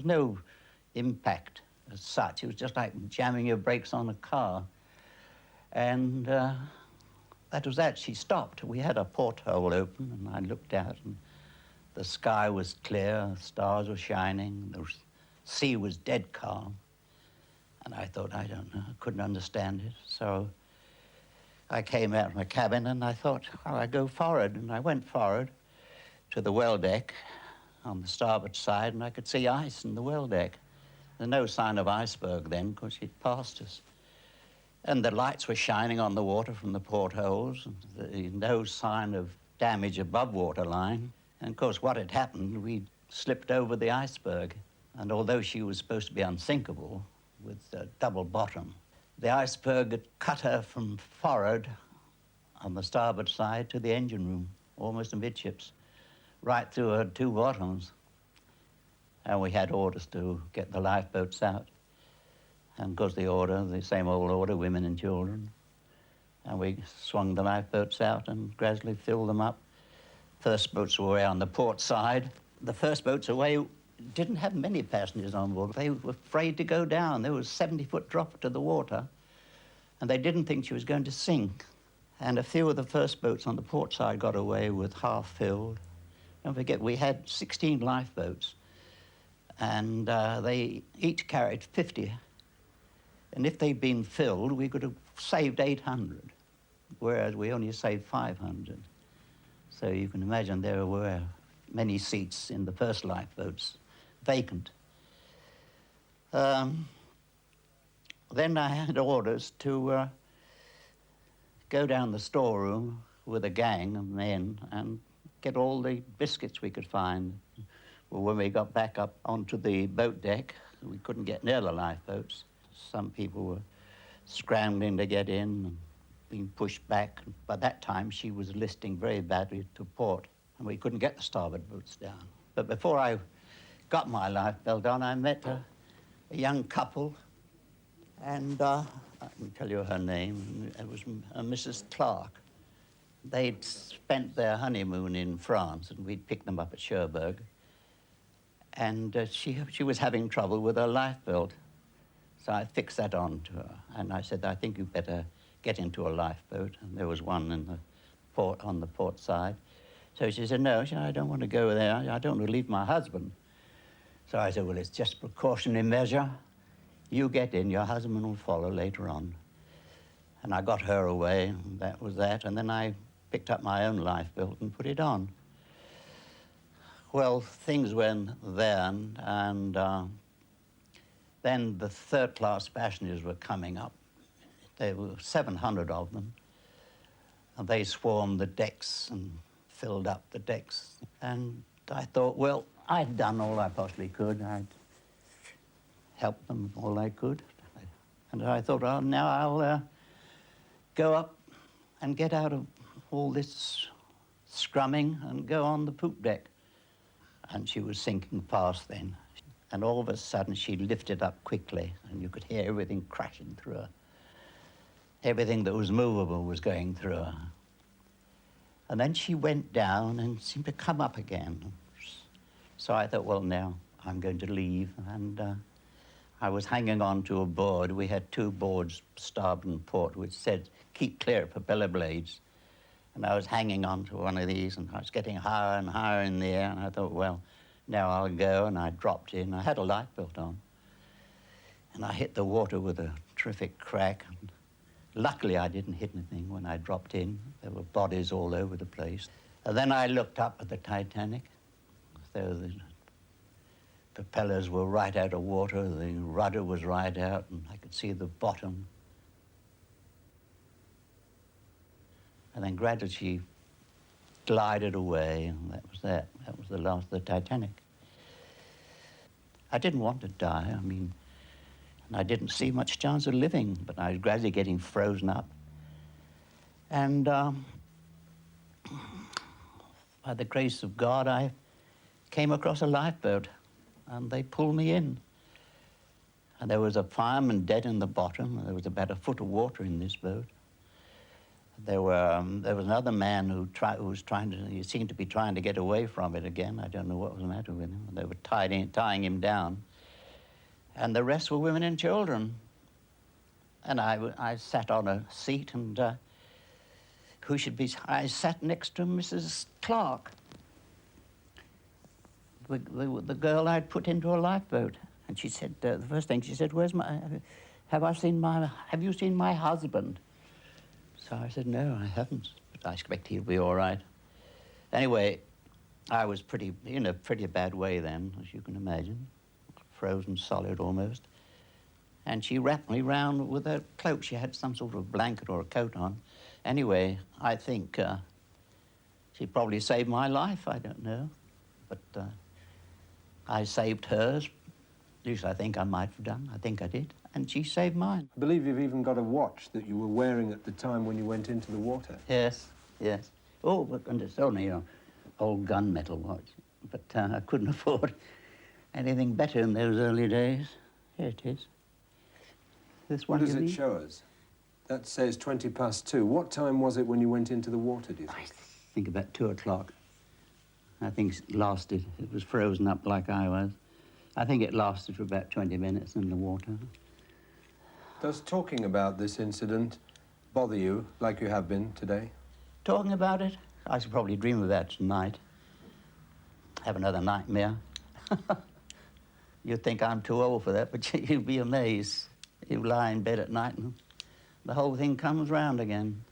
no impact as such. It was just like jamming your brakes on a car. And that was that. She stopped. We had a porthole open, and I looked out, and the sky was clear, the stars were shining, the sea was dead calm. And I thought, I don't know, I couldn't understand it. So I came out of my cabin, and I thought, oh, I'd go forward. And I went forward to the well deck on the starboard side, and I could see ice in the well deck. There's no sign of iceberg then, because she'd passed us. And the lights were shining on the water from the portholes, and no sign of damage above waterline. And of course, what had happened, we'd slipped over the iceberg. And although she was supposed to be unsinkable with a double bottom, the iceberg had cut her from forward on the starboard side to the engine room, almost amidships, right through her two bottoms. And we had orders to get the lifeboats out. And of course the order, the same old order, women and children. And we swung the lifeboats out and gradually filled them up. First boats were away on the port side. The first boats away didn't have many passengers on board. They were afraid to go down. There was a 70-foot drop to the water, and they didn't think she was going to sink. And a few of the first boats on the port side got away with half filled. Don't forget, we had 16 lifeboats, and they each carried 50. And if they'd been filled, we could have saved 800, whereas we only saved 500. So you can imagine there were many seats in the first lifeboats vacant. Then I had orders to go down the storeroom with a gang of men and get all the biscuits we could find. Well, when we got back up onto the boat deck, we couldn't get near the lifeboats. Some people were scrambling to get in and being pushed back. By that time, she was listing very badly to port, and we couldn't get the starboard boats down. But before I got my lifebelt on, I met a young couple, and I can tell you her name. It was Mrs. Clark. They'd spent their honeymoon in France, and we'd picked them up at Cherbourg. And she was having trouble with her lifebelt. So I fixed that on to her, and I said, I think you better get into a lifeboat. And there was one in the port, on the port side. So she said, no, I don't want to go there. I don't want to leave my husband. So I said, well, it's just a precautionary measure. You get in, your husband will follow later on. And I got her away, and that was that. And then I picked up my own lifeboat and put it on. Well, things went then, and then the third-class passengers were coming up. There were 700 of them, and they swarmed the decks and filled up the decks. And I thought, well, I'd done all I possibly could. I'd helped them all I could. And I thought, oh, now I'll go up and get out of all this scrumming and go on the poop deck. And she was sinking fast then. And all of a sudden, she lifted up quickly, and you could hear everything crashing through her. Everything that was movable was going through her. And then she went down and seemed to come up again. So I thought, well, now I'm going to leave. And I was hanging on to a board. We had two boards, starboard and port, which said, keep clear of propeller blades. And I was hanging on to one of these, and I was getting higher and higher in the air. And I thought, well, now I'll go. And I dropped in. I had a lifebelt on. And I hit the water with a terrific crack. And luckily, I didn't hit anything when I dropped in. There were bodies all over the place. And then I looked up at the Titanic. So the propellers were right out of water. The rudder was right out, and I could see the bottom. And then gradually she glided away, and that was that. That was the last of the Titanic. I didn't want to die, and I didn't see much chance of living, but I was gradually getting frozen up. And by the grace of God, I came across a lifeboat, and they pulled me in. And there was a fireman dead in the bottom, and there was about a foot of water in this boat. There was another man who seemed to be trying to get away from it again. I don't know what was the matter with him. They were tying him down. and the rest were women and children. And I sat on a seat, and who should be... I sat next to Mrs. Clark, the girl I'd put into a lifeboat. And she said, the first thing she said, have you seen my husband? So I said, no, I haven't, but I expect he'll be all right. Anyway, I was in a pretty bad way then, as you can imagine, frozen solid almost. And she wrapped me round with a cloak. She had some sort of blanket or a coat on. Anyway, I think she probably saved my life, I don't know. But I saved hers. At least I think I might have done. I think I did. And she saved mine. I believe you've even got a watch that you were wearing at the time when you went into the water. Yes, yes. Oh, and it's only an old gunmetal watch. But I couldn't afford anything better in those early days. Here it is. This one. What does it show us? That says 2:20. What time was it when you went into the water, do you think? I think about 2 o'clock. I think it lasted. It was frozen up like I was. I think it lasted for about 20 minutes in the water. Does talking about this incident bother you like you have been today? Talking about it? I should probably dream about it tonight. Have another nightmare. You'd think I'm too old for that, but you'd be amazed. You lie in bed at night and the whole thing comes round again.